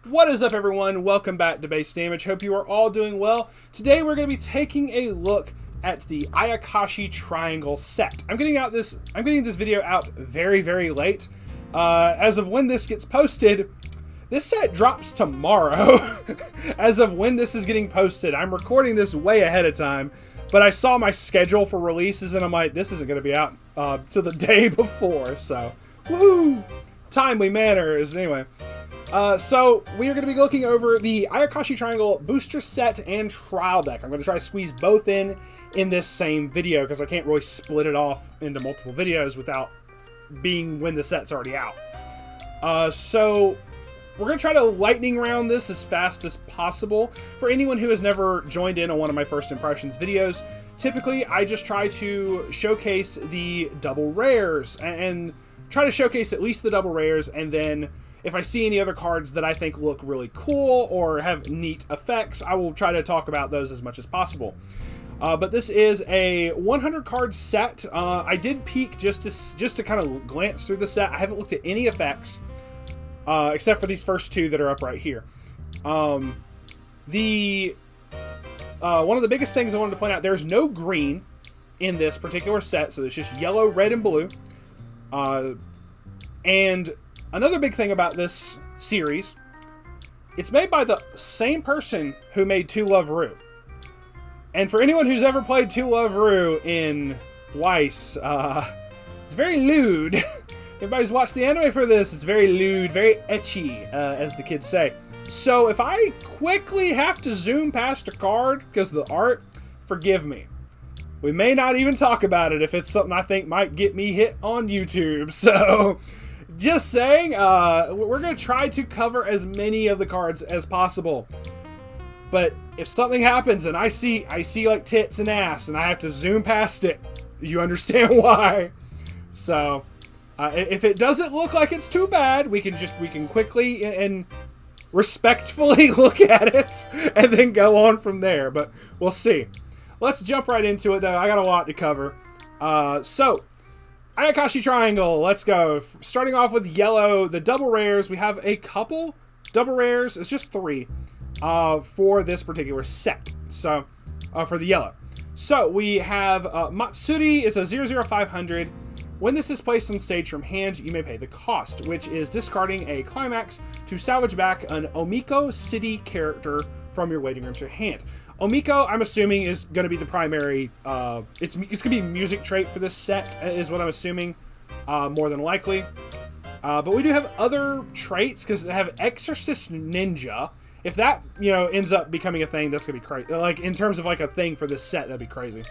What is up, everyone? Welcome back to Base Damage. Hope you are all doing well. Today we're going to be taking a look at the Ayakashi Triangle set. I'm getting this video out very, very late. As of when this gets posted, this set drops tomorrow. As of when this is getting posted, I'm recording this way ahead of time. But I saw my schedule for releases, and I'm like, this isn't going to be out to the day before. So, woohoo! Timely manners. Anyway. So we are going to be looking over the Ayakashi Triangle booster set and trial deck. I'm going to try to squeeze both in this same video because I can't really split it off into multiple videos without being when the set's already out. So we're going to try to lightning round this as fast as possible. For anyone who has never joined in on one of my first impressions videos, typically I just try to showcase the double rares and try to showcase at least the double rares, and then if I see any other cards that I think look really cool or have neat effects, I will try to talk about those as much as possible. But this is a 100 card set. I did peek just to kind of glance through the set. I haven't looked at any effects except for these first two that are up right here. One of the biggest things I wanted to point out, there's no green in this particular set, so it's just yellow, red, and blue. And another big thing about this series, it's made by the same person who made To Love Ru. And for anyone who's ever played To Love Ru in Weiss, it's very lewd. Everybody's watched the anime for this. It's very lewd, very ecchi, as the kids say. So if I quickly have to zoom past a card because of the art, forgive me. We may not even talk about it if it's something I think might get me hit on YouTube. So just saying, we're going to try to cover as many of the cards as possible. But if something happens and I see like tits and ass and I have to zoom past it, you understand why. So if it doesn't look like it's too bad, we can quickly and respectfully look at it and then go on from there. But we'll see. Let's jump right into it, though. I got a lot to cover. So Ayakashi Triangle, let's go. Starting off with yellow, the double rares. We have a couple double rares. It's just 3 for this particular set. So, for the yellow. So, we have Matsuri is a 00500. When this is placed on stage from hand, you may pay the cost, which is discarding a climax to salvage back an Omiko City character from your waiting room to your hand. Omiko, I'm assuming, is going to be the primary, it's going to be music trait for this set, is what I'm assuming, more than likely. But we do have other traits, because they have Exorcist Ninja. If that, ends up becoming a thing, that's going to be crazy. Like, in terms of, like, a thing for this set, that'd be crazy.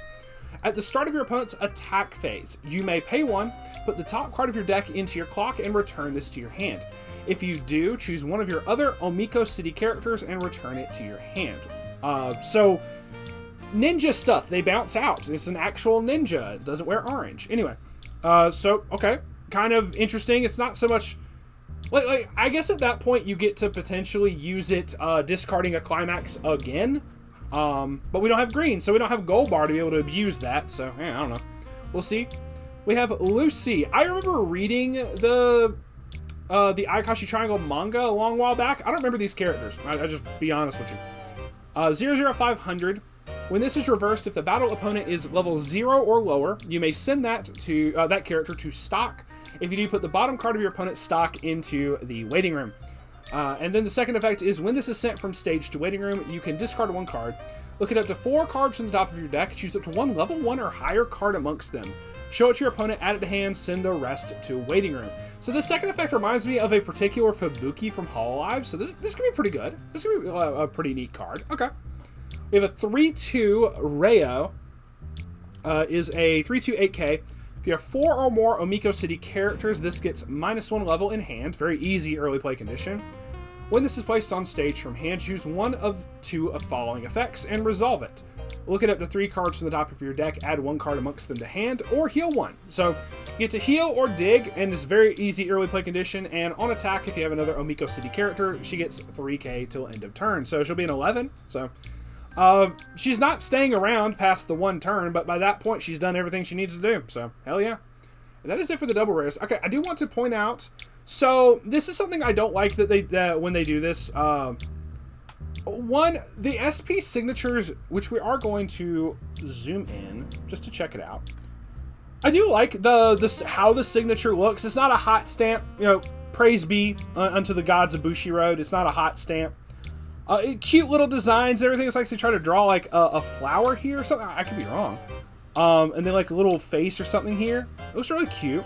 At the start of your opponent's attack phase, you may pay 1, put the top card of your deck into your clock, and return this to your hand. If you do, choose one of your other Omiko City characters and return it to your hand. So, ninja stuff, they bounce out. It's an actual ninja. It doesn't wear orange. Anyway, so, okay. Kind of interesting. It's not so much... Like, I guess at that point you get to potentially use it discarding a climax again. But we don't have green, so we don't have gold bar to be able to abuse that. So, I don't know. We'll see. We have Lucy. I remember reading the Ayakashi Triangle manga a long while back. I don't remember these characters. I'll just be honest with you. 00500. When this is reversed, if the battle opponent is level 0 or lower, you may send that to that character to stock. If you do, put the bottom card of your opponent's stock into the waiting room. And then the second effect is when this is sent from stage to waiting room, you can discard 1 card. Look at up to 4 cards from the top of your deck. Choose up to 1 level 1 or higher card amongst them. Show it to your opponent, add it to hand, send the rest to waiting room. So this second effect reminds me of a particular Fubuki from Hololive. So this could be pretty good. This could be a pretty neat card. Okay. We have a 3-2 Rayo. Is a 3-2 8K. If you have 4 or more Omiko City characters, this gets -1 level in hand. Very easy early play condition. When this is placed on stage from hand, choose one of 2 of following effects and resolve it. Look at up to 3 cards from the top of your deck, add 1 card amongst them to hand, or heal 1. So you get to heal or dig, and it's very easy early play condition. And on attack, if you have another Omiko City character, she gets 3k till end of turn. So she'll be an 11. So she's not staying around past the 1 turn, but by that point, she's done everything she needs to do. So hell yeah. And that is it for the double rares. Okay, I do want to point out So this is something I don't like that they when they do this. One, the SP signatures, which we are going to zoom in just to check it out. I do like how the signature looks. It's not a hot stamp. You know, praise be unto the gods of Bushiroad. It's not a hot stamp. Cute little designs and everything. It's like they try to draw like a flower here or something. I could be wrong. And then like a little face or something here. It looks really cute.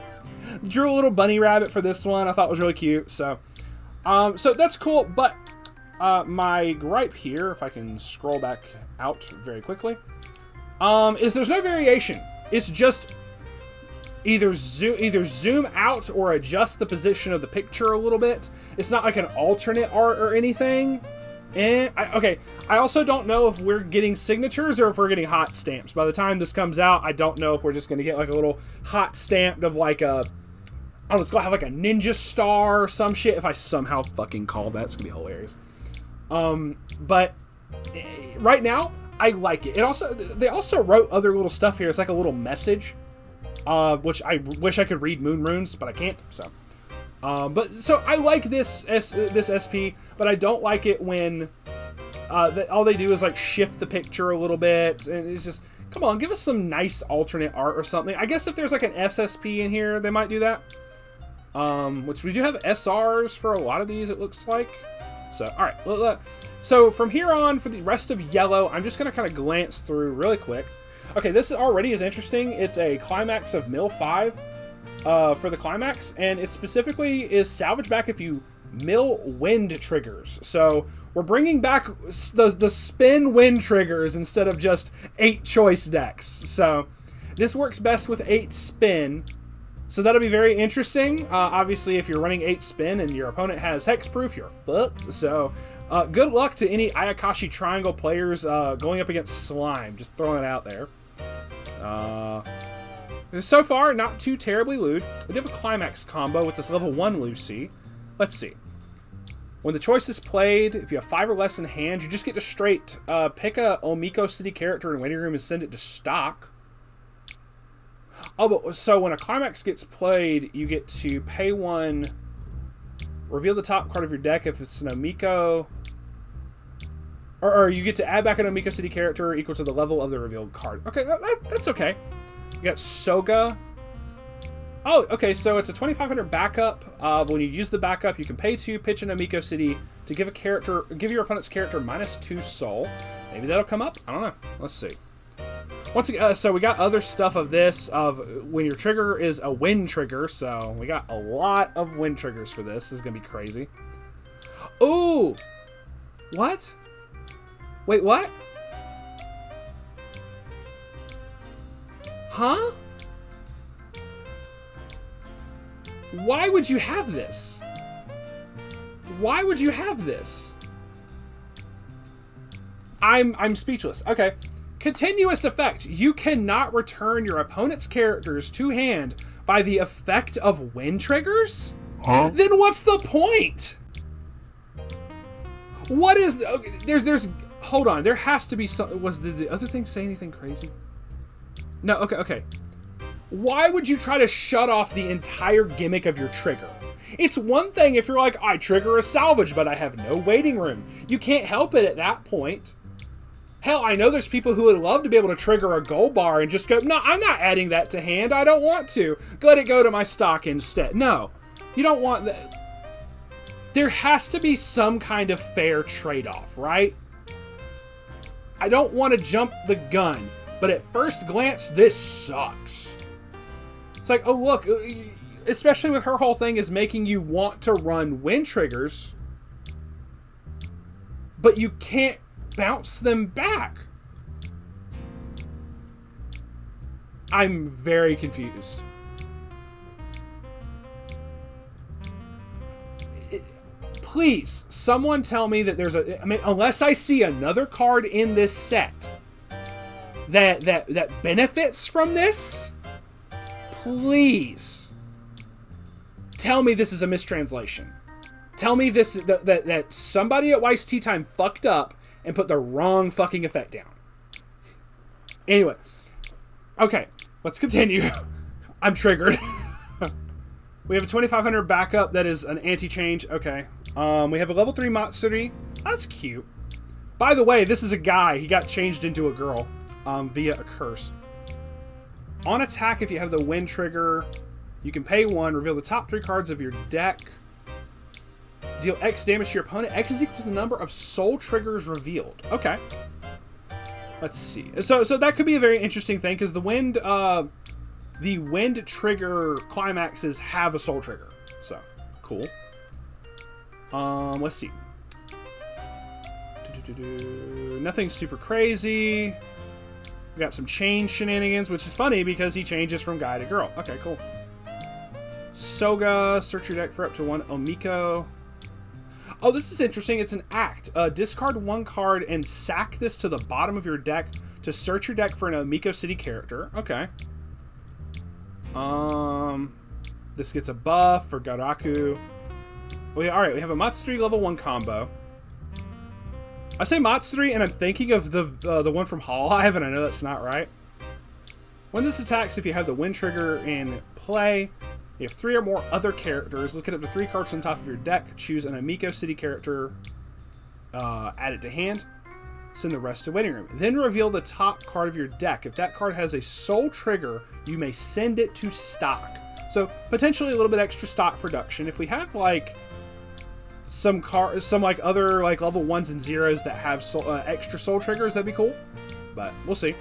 Drew a little bunny rabbit for this one. I thought was really cute. So that's cool. But my gripe here, if I can scroll back out very quickly, is there's no variation. It's just either zoom out or adjust the position of the picture a little bit. It's not like an alternate art or anything. Okay, I also don't know if we're getting signatures or if we're getting hot stamps. By the time this comes out, I don't know if we're just going to get like a little hot stamp of like a, I don't know, it's going to have like a ninja star or some shit. If I somehow fucking call that, it's going to be hilarious. But right now, I like it. They also wrote other little stuff here. It's like a little message, which I wish I could read moon runes, but I can't, so. So I like this SP, but I don't like it when all they do is like shift the picture a little bit, and it's just, come on, give us some nice alternate art or something. I guess if there's like an SSP in here, they might do that. Which we do have SRs for a lot of these, it looks like. So, all right. So from here on, for the rest of yellow, I'm just gonna kind of glance through really quick. Okay, this already is interesting. It's a climax of mill 5. For the climax, and it specifically is salvage back if you mill wind triggers. So we're bringing back the spin wind triggers instead of just 8 choice decks. So this works best with 8 spin. So that'll be very interesting. Obviously, if you're running 8 spin and your opponent has hexproof, you're fucked. So good luck to any Ayakashi Triangle players going up against Slime. Just throwing it out there. So far, not too terribly lewd. We do have a climax combo with this level 1 Lucy. Let's see. When the choice is played, if you have 5 or less in hand, you just get to straight pick a Omiko City character in waiting room and send it to stock. Oh, but so when a climax gets played, you get to pay 1, reveal the top card of your deck if it's an Omiko, or you get to add back an Omiko City character equal to the level of the revealed card. Okay, that's okay. You got Soga. Oh, okay, so it's a 2,500 backup. When you use the backup, you can pay 2, pitch an Omiko City to give your opponent's character -2 soul. Maybe that'll come up. I don't know. Let's see. Once again, so we got other stuff of this, of when your trigger is a wind trigger. So we got a lot of wind triggers for this. This is gonna be crazy. Ooh, what? Wait, what? Huh? Why would you have this? Why would you have this? I'm speechless. Okay. Continuous effect. You cannot return your opponent's characters to hand by the effect of wind triggers? Huh? Then what's the point? What is... Okay, there's... Hold on. There has to be some... Did the other thing say anything crazy? No, okay. Why would you try to shut off the entire gimmick of your trigger? It's one thing if you're like, I trigger a salvage, but I have no waiting room. You can't help it at that point. Hell, I know there's people who would love to be able to trigger a gold bar and just go, no, I'm not adding that to hand. I don't want to. Let it go to my stock instead. No, you don't want that. There has to be some kind of fair trade-off, right? I don't want to jump the gun. But at first glance, this sucks. It's like, oh look, especially with her whole thing is making you want to run wind triggers, but you can't bounce them back. I'm very confused. Please, someone tell me that there's a... I mean, unless I see another card in this set that benefits from this, please tell me this is a mistranslation. Tell me this that somebody at Weiss Tea Time fucked up and put the wrong fucking effect down. Anyway, okay, let's continue. I'm triggered. We have a 2500 backup that is an anti-change. Okay. We have a level 3 Matsuri. That's cute. By the way, this is a guy. He got changed into a girl via a curse. On attack, if you have the wind trigger, you can pay 1, reveal the top 3 cards of your deck. Deal X damage to your opponent. X is equal to the number of soul triggers revealed. Okay. Let's see. So that could be a very interesting thing, because the wind trigger climaxes have a soul trigger. So, cool. Let's see. Nothing super crazy. We got some change shenanigans, which is funny because he changes from guy to girl. Okay, cool. Soga, search your deck for up to 1 Omiko. Oh, this is interesting. It's an act. Discard 1 card and sack this to the bottom of your deck to search your deck for an Omiko City character. Okay. This gets a buff for Garaku. Alright, we have a Matsuri level 1 combo. I say Matsuri, and I'm thinking of the one from Hololive, and I know that's not right. When this attacks, if you have the wind trigger in play, you have 3 or more other characters. Look at up to 3 cards on top of your deck. Choose an Omiko City character. Add it to hand. Send the rest to waiting room. Then reveal the top card of your deck. If that card has a soul trigger, you may send it to stock. So potentially a little bit extra stock production. If we have like some like other like level 1s and 0s that have extra soul triggers, that'd be cool. But we'll see.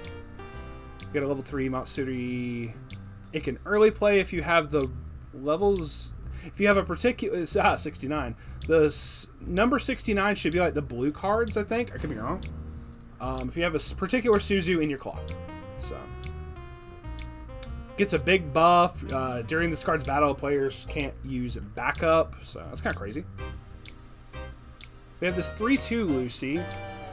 We got a level 3 Matsuri. It can early play if you have the levels. If you have a particular 69. The number 69 should be like the blue cards, I think. I could be wrong. If you have a particular Suzu in your claw. So gets a big buff. During this card's battle, players can't use backup. So that's kind of crazy. We have this 3-2 Lucy.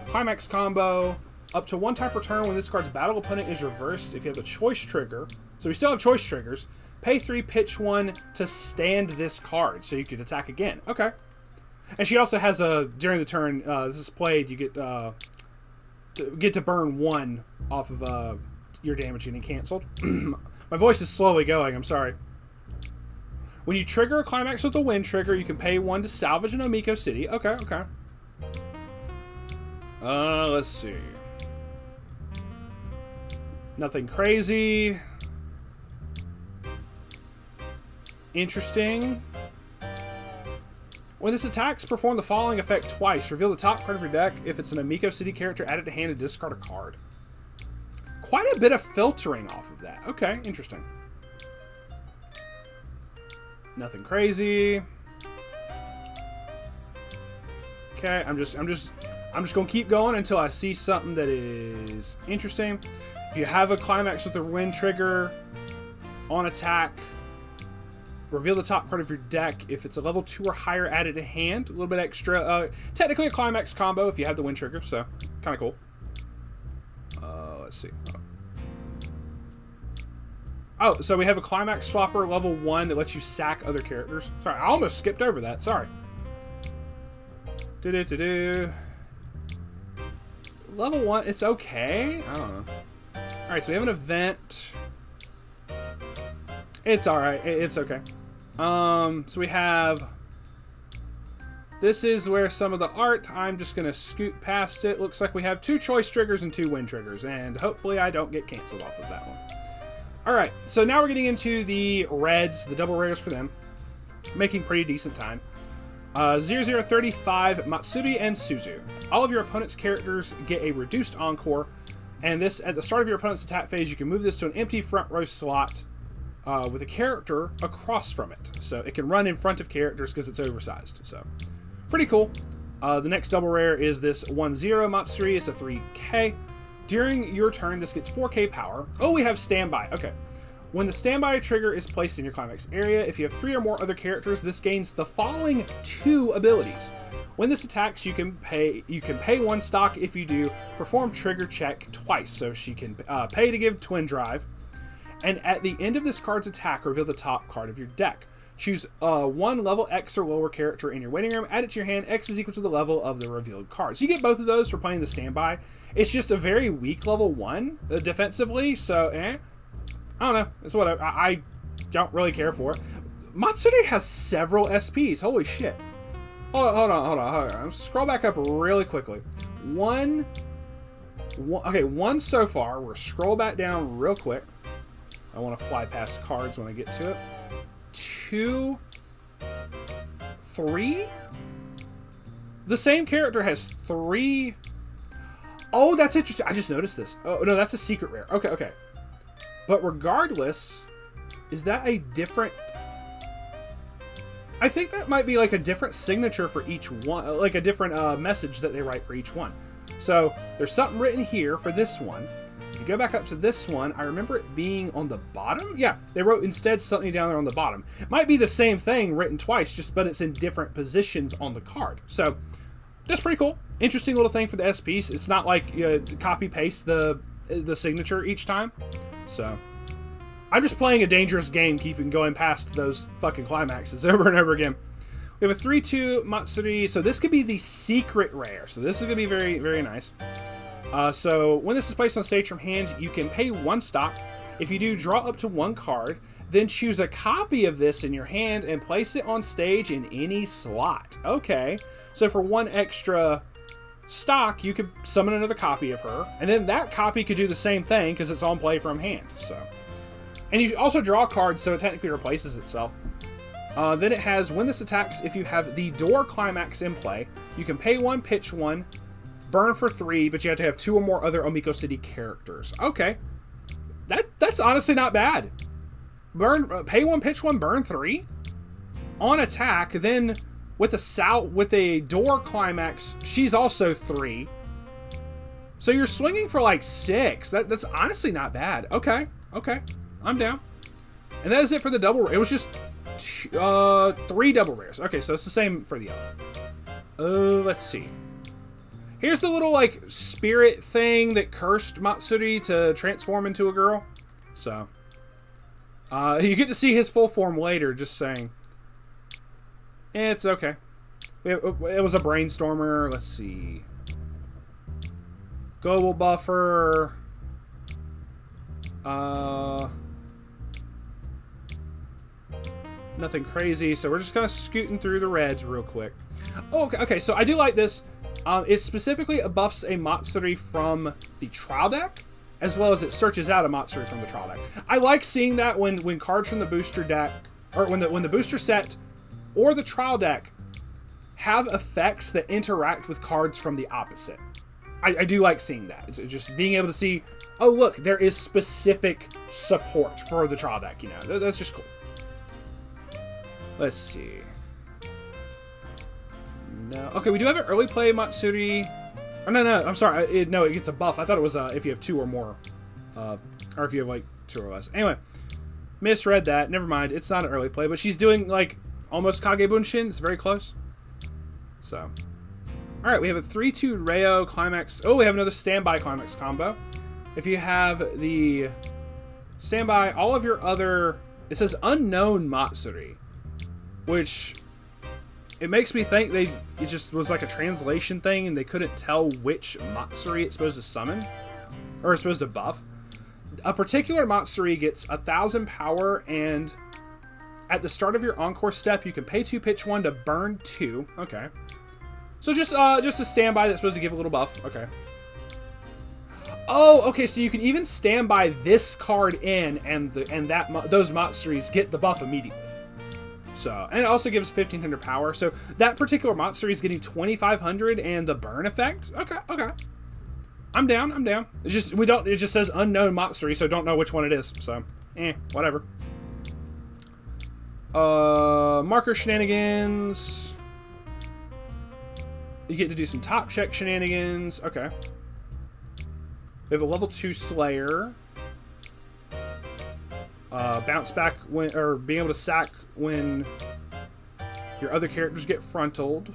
Climax combo. Up to 1 time per turn when this card's battle opponent is reversed. If you have the choice trigger. So we still have choice triggers. Pay 3, pitch 1 to stand this card. So you could attack again. Okay. And she also has a, during the turn this is played, you get to burn 1 off of your damage getting canceled. My voice is slowly going, I'm sorry. When you trigger a climax with a wind trigger, you can pay 1 to salvage an Omiko City. Okay, okay. Let's see. Nothing crazy. Interesting. When this attacks, perform the following effect twice. Reveal the top card of your deck. If it's an Omiko City character, add it to hand and discard a card. Quite a bit of filtering off of that. Okay, interesting. Nothing crazy. Okay, I'm just gonna keep going until I see something that is interesting. If you have a climax with a wind trigger on attack, reveal the top card of your deck. If it's a level 2 or higher, add it to hand. A little bit extra. Technically a climax combo if you have the wind trigger, so kind of cool. Let's see. Oh, so we have a climax swapper level 1 that lets you sack other characters. Sorry, I almost skipped over that. Sorry. Level 1, it's okay. I don't know. Alright, so we have an event. It's alright. It's okay. So we have... This is where some of the art, I'm just going to scoot past it. Looks like we have 2 choice triggers and 2 wind triggers. And hopefully I don't get canceled off of that one. Alright, so now we're getting into the reds, the double rares for them. Making pretty decent time. 0035, Matsuri and Suzu. All of your opponent's characters get a reduced encore. And this, at the start of your opponent's attack phase, you can move this to an empty front row slot with a character across from it. So it can run in front of characters because it's oversized. So, pretty cool. The next double rare is this 1-0 Matsuri. It's a 3k. During your turn, this gets 4k power. Oh, we have standby. Okay. When the standby trigger is placed in your climax area, if you have 3 or more other characters, this gains the following 2 abilities. When this attacks, you can pay 1 stock. If you do, perform trigger check twice. So she can pay to give twin drive. And at the end of this card's attack, reveal the top card of your deck. Choose 1 level X or lower character in your waiting room. Add it to your hand. X is equal to the level of the revealed card. So you get both of those for playing the standby. It's just a very weak level 1 defensively. So, I don't know. It's whatever. I don't really care for it. Matsuri has several SPs. Holy shit. Hold on. Scroll back up really quickly. One so far. We'll scroll back down real quick. I want to fly past cards when I get to it. 2, 3. The same character has 3. Oh, that's interesting. I just noticed this. Oh, no, that's a secret rare. Okay. But regardless, is that a different... I think that might be like a different signature for each one. Like a different message that they write for each one. So, there's something written here for this one. If you go back up to this one, I remember it being on the bottom. Yeah, they wrote instead something down there on the bottom. It might be the same thing written twice, but it's in different positions on the card. So, that's pretty cool. Interesting little thing for the SPs. It's not like you copy paste the signature each time. So, I'm just playing a dangerous game, keeping going past those fucking climaxes over and over again. We have a 3/2 Matsuri. So this could be the secret rare. So this is going to be very, very nice. So when this is placed on stage from hand, you can pay 1 stock. If you do, draw up to 1 card. Then choose a copy of this in your hand and place it on stage in any slot. Okay. So for 1 extra stock, you could summon another copy of her. And then that copy could do the same thing because it's on play from hand. So... And you also draw cards, so it technically replaces itself. Then it has, when this attacks, if you have the door climax in play, you can pay 1, pitch 1, burn for 3, but you have to have 2 or more other Omiko City characters. Okay. That's honestly not bad. Pay 1, pitch 1, burn 3. On attack, then with a door climax, she's also 3. So you're swinging for like 6. That's honestly not bad. Okay. I'm down. And that is it for the double rare. It was just 3 double rares. Okay, so it's the same for the other. Let's see. Here's the little, like, spirit thing that cursed Matsuri to transform into a girl. So, you get to see his full form later, just saying. It's okay. It was a brainstormer. Let's see. Global buffer. Nothing crazy, so we're just kind of scooting through the reds real quick. Oh, okay, so I do like this. It specifically buffs a Matsuri from the trial deck, as well as it searches out a Matsuri from the trial deck. I like seeing that when cards from the booster deck, or when the booster set or the trial deck have effects that interact with cards from the opposite. I do like seeing that. It's just being able to see, oh look, there is specific support for the trial deck, you know. That's just cool. Let's see. No. Okay, we do have an early play Matsuri. Oh, no, I'm sorry. It gets a buff. I thought it was if you have 2 or more. Or if you have, like, 2 or less. Anyway, misread that. Never mind. It's not an early play, but she's doing, like, almost Kage Bunshin. It's very close. So. Alright, we have a 3/2 Reo Climax. Oh, we have another Standby Climax combo. If you have the Standby, all of your other... It says Unknown Matsuri. Which, it makes me think it just was like a translation thing and they couldn't tell which Matsuri it's supposed to summon. Or it's supposed to buff. A particular Matsuri gets 1,000 power, and at the start of your Encore step, you can pay 2, pitch 1 to burn 2. Okay. So just a standby that's supposed to give a little buff. Okay. Oh, okay, so you can even stand by this card in, and those Matsuris get the buff immediately. So, and it also gives 1,500 power. So that particular Matsuri is getting 2,500 and the burn effect. Okay. I'm down. It's just it just says unknown Matsuri, so don't know which one it is. So, whatever. Marker shenanigans. You get to do some top check shenanigans. Okay. We have a level 2 Slayer. Bounce back or being able to sack when your other characters get frontaled.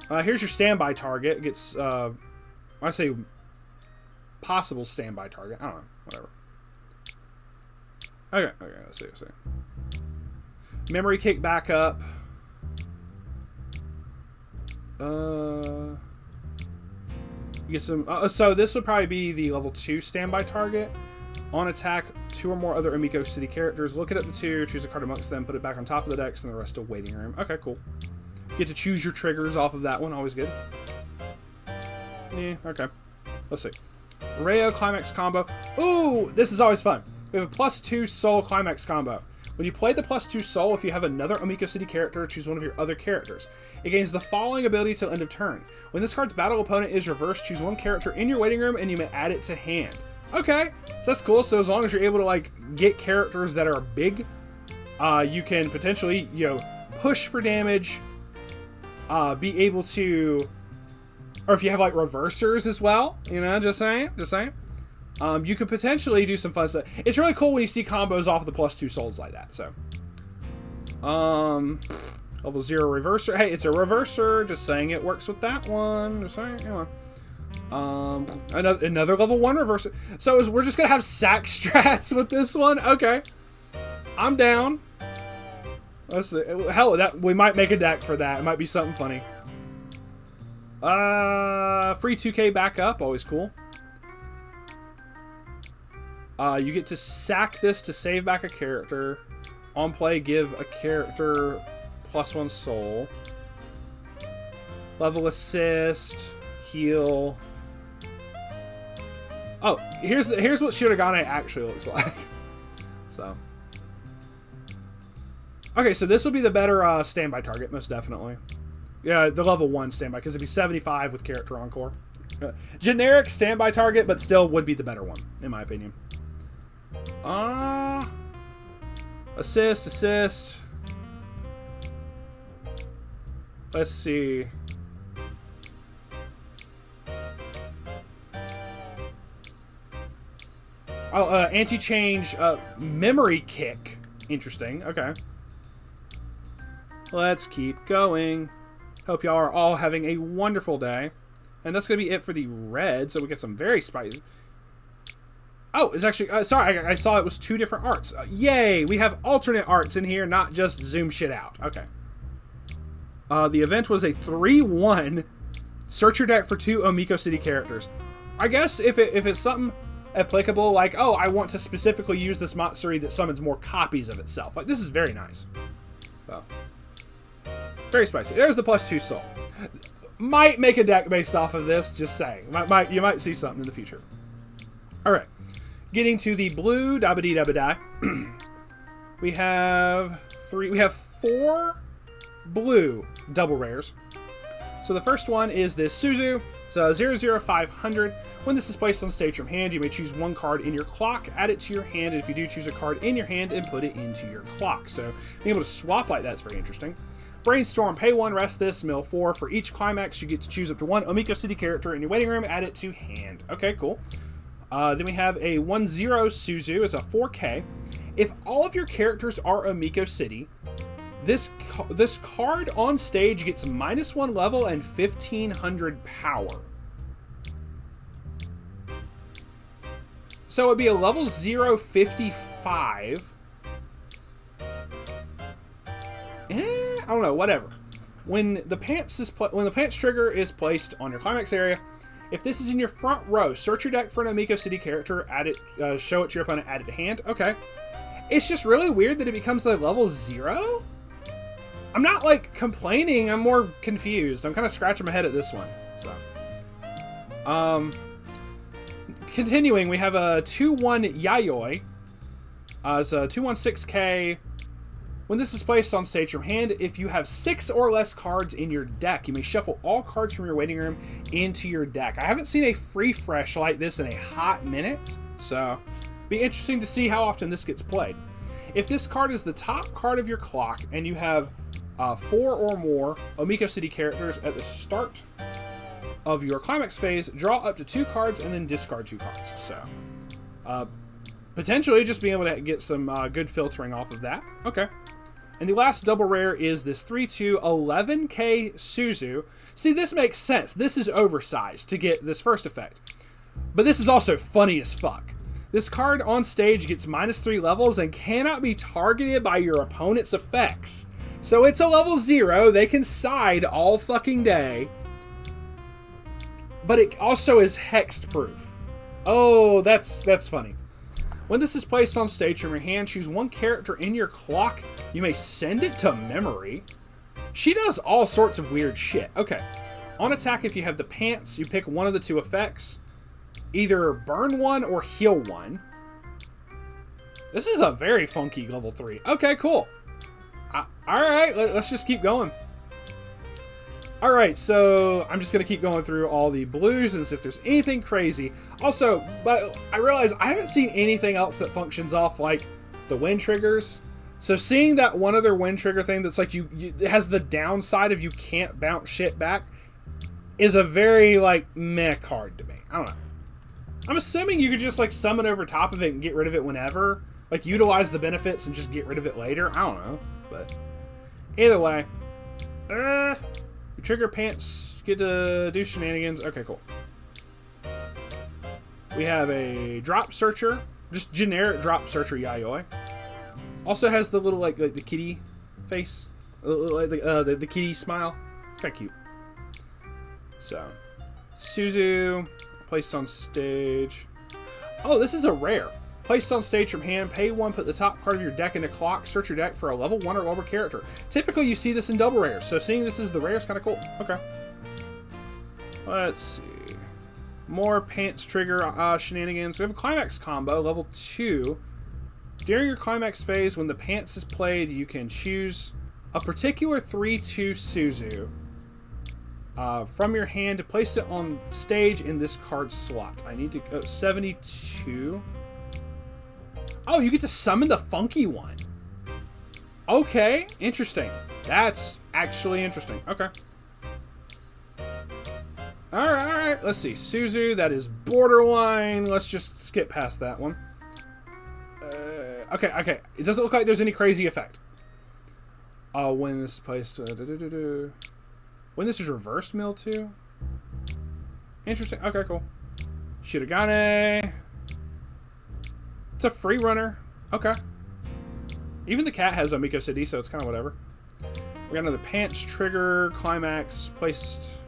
Here's your standby target. It gets, I say possible standby target. I don't know. Whatever. Okay, let's see. Memory kick back up. You get some... so this would probably be the level 2 standby target On attack, 2 or more other Omiko City characters. Look it up to 2, choose a card amongst them, put it back on top of the decks, and the rest of waiting room. Okay, cool. Get to choose your triggers off of that one. Always good. Yeah, okay. Let's see. Rayo Climax combo. Ooh, this is always fun. We have a +2 soul Climax combo. When you play the +2 soul, if you have another Omiko City character, choose one of your other characters. It gains the following ability till end of turn. When this card's battle opponent is reversed, choose one character in your waiting room and you may add it to hand. Okay, so that's cool. So as long as you're able to like get characters that are big, you can potentially, you know, push for damage, be able to, or if you have like reversers as well, you know, just saying. You could potentially do some fun stuff. It's really cool when you see combos off of the +2 souls like that. So, level 0 reverser. Hey, it's a reverser. Just saying it works with that one. Just saying, anyway. Another level 1 reverser. So we're just gonna have sack strats with this one. Okay, I'm down. Let's see. Hell, that we might make a deck for that. It might be something funny. Free 2K backup, always cool. You get to sack this to save back a character. On play, give a character +1 soul. Level assist, heal. Oh, here's what Shirogane actually looks like. So, okay, so this will be the better standby target, most definitely. Yeah, the level 1 standby, because it'd be 75 with character encore. Generic standby target, but still would be the better one, in my opinion. Assist. Let's see. Oh, anti-change, memory kick. Interesting. Okay. Let's keep going. Hope y'all are all having a wonderful day. And that's going to be it for the red. So we get some very spicy. Oh, it's actually... sorry, I saw it was 2 different arts. Yay! We have alternate arts in here, not just zoom shit out. Okay. The event was a 3-1. Search your deck for 2 Omiko City characters. I guess if it's something applicable, like, oh, I want to specifically use this Matsuri that summons more copies of itself. Like, this is very nice. So, very spicy. There's the +2 soul. Might make a deck based off of this, just saying. You might see something in the future. Alright. Getting to the blue dabba-dee-dabba-die. we have 4 blue double rares. So the first one is this Suzu. It's a 00500. When this is placed on stage from hand, you may choose 1 card in your clock, add it to your hand, and if you do, choose a card in your hand and put it into your clock. So being able to swap like that's very interesting. Brainstorm, pay 1, rest this, mill 4. For each climax, you get to choose up to 1 Omiko City character in your waiting room, add it to hand. Okay, cool. Then we have a 1-0 Suzu. It's a 4K. If all of your characters are Omiko City, this card on stage gets -1 level and 1500 power. So it'd be a level 0 55. I don't know, whatever. When the pants trigger is placed on your climax area, if this is in your front row, search your deck for an Omiko City character, add it, show it to your opponent, add it to hand. Okay. It's just really weird that it becomes like level 0. I'm not like complaining, I'm more confused. I'm kind of scratching my head at this one. So, continuing, we have a 2-1 Yayoi. It's a 2/16K. When this is placed on stage from hand, if you have 6 or less cards in your deck, you may shuffle all cards from your waiting room into your deck. I haven't seen a free fresh like this in a hot minute, so be interesting to see how often this gets played. If this card is the top card of your clock and you have 4 or more Omiko City characters at the start of your climax phase, draw up to 2 cards and then discard 2 cards. So, potentially just being able to get some good filtering off of that. Okay. And the last double rare is this 3-2 11K Suzu. See, this makes sense. This is oversized to get this first effect. But this is also funny as fuck. This card on stage gets -3 levels and cannot be targeted by your opponent's effects. So it's a level 0. They can side all fucking day. But it also is hexed proof. Oh, that's funny. When this is placed on stage from your hand, choose one character in your clock. You may send it to memory. She does all sorts of weird shit. Okay. On attack, if you have the pants, you pick one of the two effects. Either burn one or heal one. This is a very funky level 3. Okay, cool. Alright, let's just keep going. Alright, so I'm just going to keep going through all the blues and see if there's anything crazy. Also, but I realize I haven't seen anything else that functions off like the wind triggers. So seeing that one other wind trigger thing that's like it has the downside of you can't bounce shit back is a very like meh card to me. I don't know. I'm assuming you could just like summon over top of it and get rid of it whenever. Like utilize the benefits and just get rid of it later. I don't know. But either way. You trigger pants, get to do shenanigans. Okay, cool. We have a drop searcher. Just generic drop searcher Yayoi. Also has the little like the kitty face. Like the kitty smile. It's kind of cute. So Suzu. Placed on stage. Oh, this is a rare. Placed on stage from hand, pay 1, put the top part of your deck into clock, search your deck for a level 1 or lower character. Typically, you see this in double rares, so seeing this as the rare is kind of cool. Okay. Let's see. More pants trigger shenanigans. We have a climax combo, level 2. During your climax phase, when the pants is played, you can choose a particular 3-2 Suzu from your hand to place it on stage in this card slot. I need to go 72. Oh, you get to summon the funky one. Okay, interesting. That's actually interesting. Okay. Alright, let's see. Suzu, that is borderline. Let's just skip past that one. Okay. It doesn't look like there's any crazy effect. When this is placed... When this is reversed mill too? Interesting. Okay, cool. Shirogane. It's a free runner. Okay. Even the cat has Omiko City, so it's kind of whatever. We got another pants trigger, climax, placed.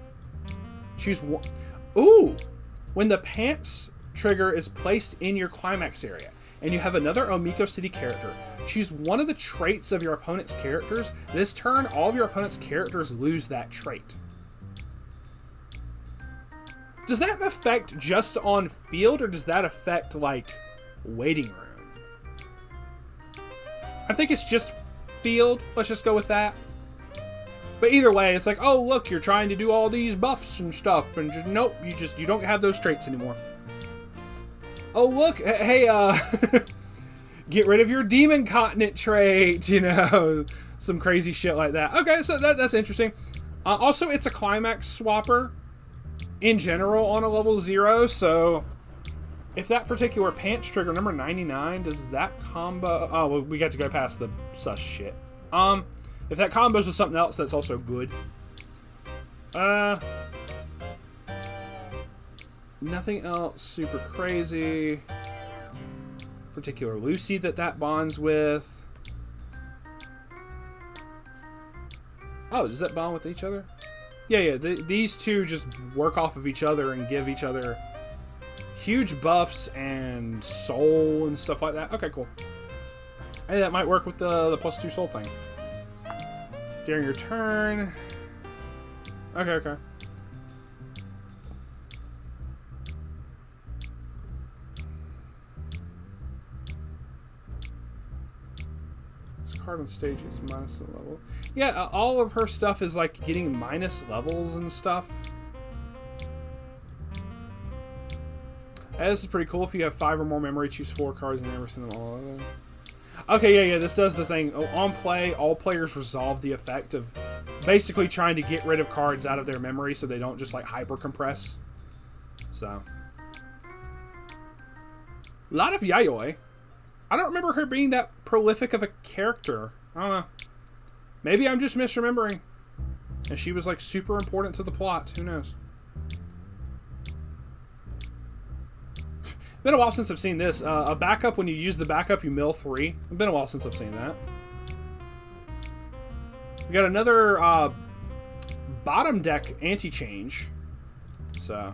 Choose one. Ooh! When the pants trigger is placed in your climax area, and you have another Omiko City character, choose one of the traits of your opponent's characters. This turn, all of your opponent's characters lose that trait. Does that affect just on field, or does that affect, like, waiting room? I think it's just field. Let's just go with that. But either way, it's like, oh, look, you're trying to do all these buffs and stuff, and just, nope, you don't have those traits anymore. Oh, look, hey, get rid of your demon continent trait, you know, some crazy shit like that. Okay, so that's interesting. Also, it's a climax swapper in general on a level 0, so if that particular pants trigger, number 99, does that combo... Oh, well, we got to go past the sus shit. If that combos with something else, that's also good. Nothing else super crazy. Particular Lucy that bonds with. Oh, does that bond with each other? Yeah. These two just work off of each other and give each other huge buffs and soul and stuff like that. Okay, cool. Hey, that might work with the +2 soul thing. During your turn. Okay. Card on stage is minus the level. Yeah, all of her stuff is like getting minus levels and stuff. This is pretty cool. If you have 5 or more memory, choose 4 cards and never send them all over. Okay, yeah, this does the thing. On play, all players resolve the effect of basically trying to get rid of cards out of their memory so they don't just like hyper compress. So, a lot of Yayoi. I don't remember her being that prolific of a character. I don't know. Maybe I'm just misremembering. And she was like super important to the plot. Who knows? Been a while since I've seen this. A backup, when you use the backup, you mill 3. It's been a while since I've seen that. We got another bottom deck anti-change. So.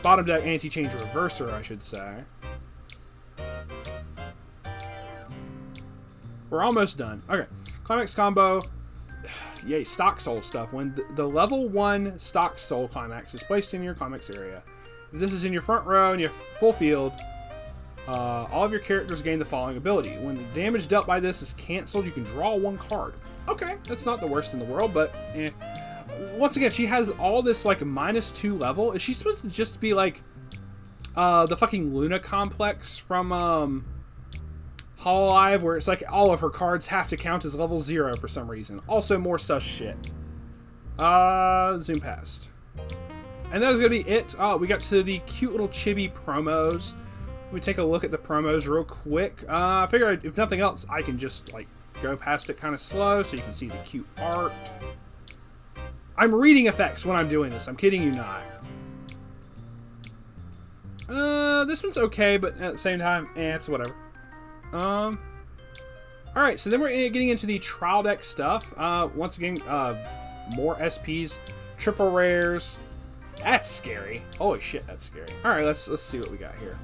bottom deck anti-change reverser, I should say. We're almost done. Okay, climax combo. Yay, stock soul stuff. When the level 1 stock soul climax is placed in your climax area, if this is in your front row and you have full field, all of your characters gain the following ability. When the damage dealt by this is cancelled, you can draw 1 card. Okay, that's not the worst in the world, but eh. Once again, she has all this like -2 level. Is she supposed to just be like the fucking Luna complex from Hololive, where it's like all of her cards have to count as level 0 for some reason? Also more sus shit. Zoom past. And that was gonna be it. Oh, we got to the cute little chibi promos. Let me take a look at the promos real quick. I figure if nothing else, I can just like go past it kind of slow so you can see the cute art. I'm reading effects when I'm doing this. I'm kidding you not. This one's okay, but at the same time, it's whatever. Alright, so then we're getting into the trial deck stuff. Once again, more SPs, triple rares. That's scary. Holy shit, that's scary. Alright, let's see what we got here.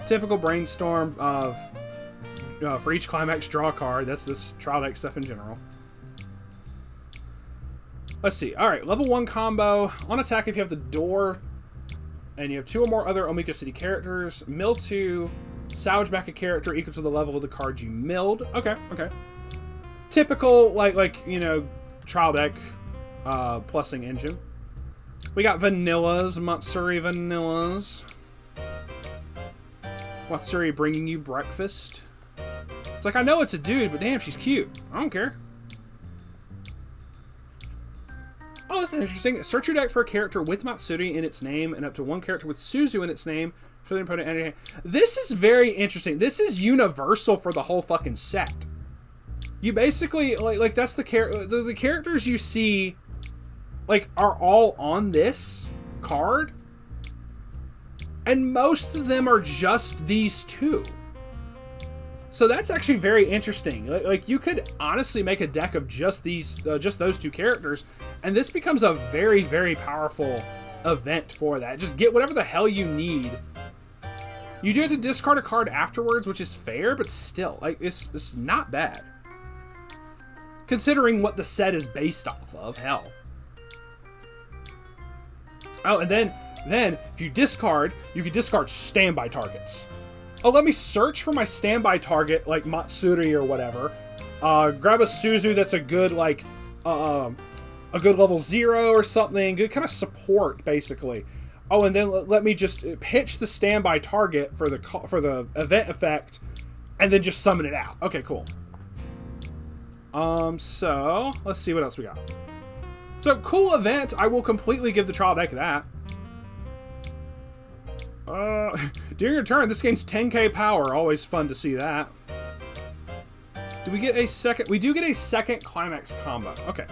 Typical brainstorm of for each climax, draw a card. That's this trial deck stuff in general. Let's see. Alright, level 1 combo. On attack, if you have the door and you have 2 or more other Omiko City characters, mill 2, salvage back a character equal to the level of the card you milled. Okay, okay. Typical, like you know, trial deck plussing engine. We got vanillas, Matsuri vanillas. Matsuri bringing you breakfast. It's like, I know it's a dude, but damn, she's cute. I don't care. Oh, this is interesting. Search your deck for a character with Matsuri in its name and up to 1 character with Suzu in its name. Show the opponent any. This is very interesting. This is universal for the whole fucking set. You basically, like that's the characters you see, like, are all on this card. And most of them are just these 2. So that's actually very interesting. Like you could honestly make a deck of just these, just those 2 characters, and this becomes a very, very powerful event for that. Just get whatever the hell you need. You do have to discard a card afterwards, which is fair, but still, like it's not bad, considering what the set is based off of. Hell. Oh, and then if you discard, you can discard standby targets. Oh, let me search for my standby target, like Matsuri or whatever. Grab a Suzu that's a good, like, a good level 0 or something. Good kind of support, basically. Oh, and then let me just pitch the standby target for the event effect, and then just summon it out. Okay, cool. So let's see what else we got. So, cool event. I will completely give the trial deck that. During your turn, this gains 10k power. Always fun to see that. Do we get a second? We do get a second climax combo. Okay.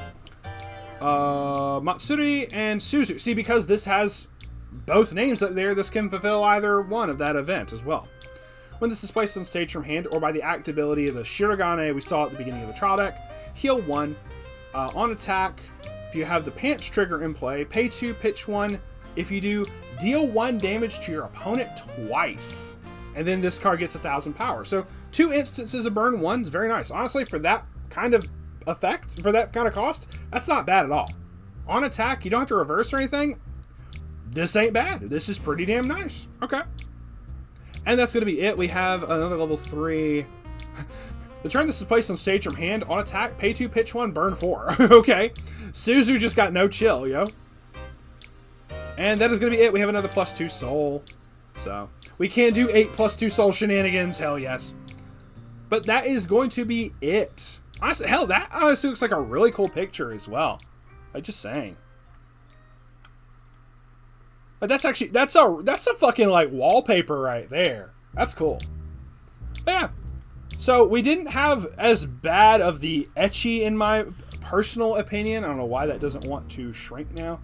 Matsuri and Suzu. See, because this has both names up there, this can fulfill either one of that event as well. When this is placed on stage from hand or by the act ability of the Shirogane we saw at the beginning of the trial deck, heal 1. On attack, if you have the Pants trigger in play, pay 2, pitch 1. If you do, deal 1 damage to your opponent twice. And then this card gets 1,000 power. So 2 instances of burn 1 is very nice. Honestly, for that kind of effect, for that kind of cost, that's not bad at all. On attack, you don't have to reverse or anything. This ain't bad. This is pretty damn nice. Okay. And that's going to be it. We have another level 3. The turn this is placed on stage from hand. On attack, pay 2, pitch 1, burn 4. Okay. Suzu just got no chill, yo. And that is going to be it. We have another +2 soul. So, we can do 8 +2 soul shenanigans. Hell yes. But that is going to be it. Honestly, hell, that honestly looks like a really cool picture as well. I'm just saying. But that's actually, that's a fucking, like, wallpaper right there. That's cool. But yeah. So, we didn't have as bad of the ecchi in my personal opinion. I don't know why that doesn't want to shrink now.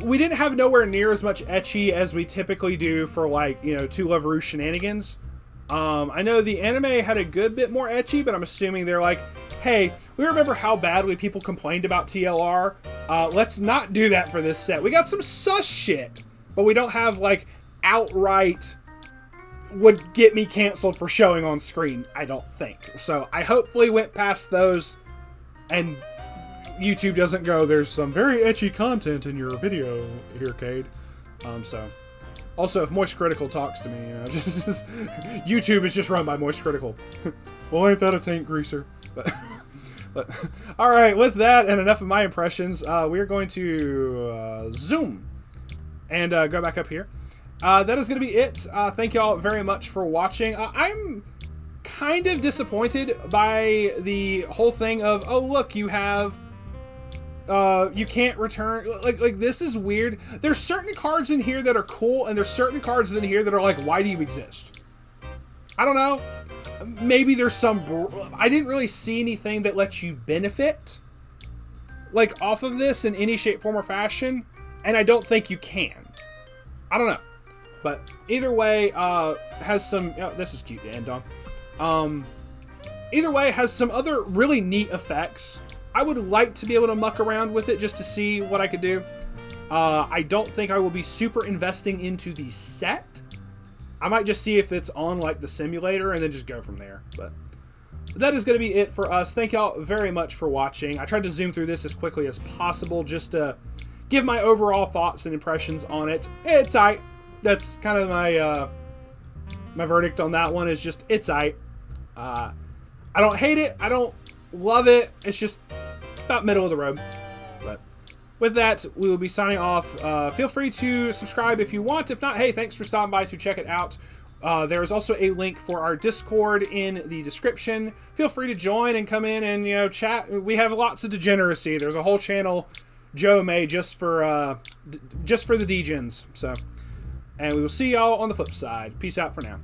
We didn't have nowhere near as much ecchi as we typically do for, like, you know, 2 Love Ru shenanigans. I know the anime had a good bit more ecchi, but I'm assuming they're like, hey, we remember how badly people complained about TLR. Let's not do that for this set. We got some sus shit, but we don't have, like, outright would get me canceled for showing on screen, I don't think. So I hopefully went past those, and YouTube doesn't go, there's some very ecchi content in your video here, Cade. So... Also, if Moist Critical talks to me, you know, just YouTube is just run by Moist Critical. Well, ain't that a taint greaser? But all right, with that and enough of my impressions, we are going to zoom and go back up here. That is going to be it. Thank y'all very much for watching. I'm kind of disappointed by the whole thing of, oh, look, you have... you can't return, like this is weird. There's certain cards in here that are cool, and there's certain cards in here that are like, why do you exist? I don't know. Maybe there's some, I didn't really see anything that lets you benefit, like, off of this in any shape, form, or fashion, and I don't think you can. I don't know. But either way, has some, oh, this is cute to end on. Either way, has some other really neat effects. I would like to be able to muck around with it just to see what I could do. I don't think I will be super investing into the set. I might just see if it's on, like, the simulator and then just go from there. But that is going to be it for us. Thank y'all very much for watching. I tried to zoom through this as quickly as possible just to give my overall thoughts and impressions on it. It's aight. That's kind of my my verdict on that one, is just it's aight. I don't hate it. I don't love it. It's just about middle of the road. But with that, we will be signing off. Feel free to subscribe if you want. If not, hey, thanks for stopping by to check it out. There is also a link for our Discord in the description. Feel free to join and come in and, you know, chat. We have lots of degeneracy. There's a whole channel Joe made just for the degens. So, and we will see y'all on the flip side. Peace out for now.